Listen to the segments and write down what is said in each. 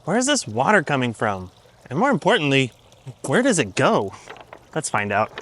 Where's this water coming from? And more importantly, where does it go? Let's find out.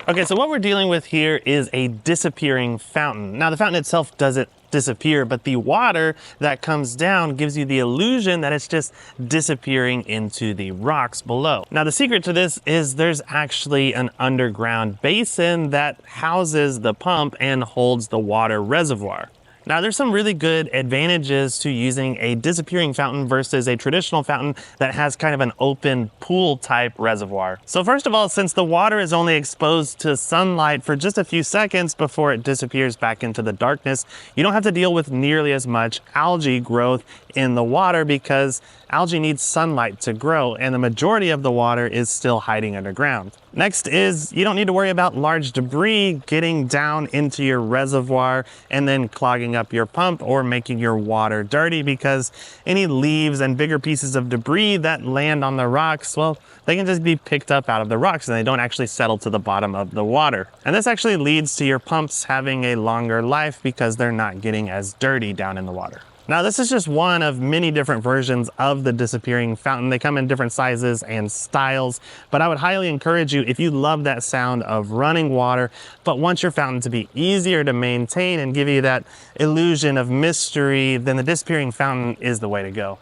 Okay, so what we're dealing with here is a disappearing fountain. Now, the fountain itself doesn't disappear, but the water that comes down gives you the illusion that it's just disappearing into the rocks below. Now, the secret to this is there's actually an underground basin that houses the pump and holds the water reservoir. Now, there's some really good advantages to using a disappearing fountain versus a traditional fountain that has kind of an open pool type reservoir. So first of all, since the water is only exposed to sunlight for just a few seconds before it disappears back into the darkness, you don't have to deal with nearly as much algae growth in the water because algae needs sunlight to grow, and the majority of the water is still hiding underground. Next is you don't need to worry about large debris getting down into your reservoir and then clogging up your pump or making your water dirty, because any leaves and bigger pieces of debris that land on the rocks, well, they can just be picked up out of the rocks and they don't actually settle to the bottom of the water. And this actually leads to your pumps having a longer life because they're not getting as dirty down in the water. Now, this is just one of many different versions of the disappearing fountain. They come in different sizes and styles, but I would highly encourage you, if you love that sound of running water, but want your fountain to be easier to maintain and give you that illusion of mystery, then the disappearing fountain is the way to go.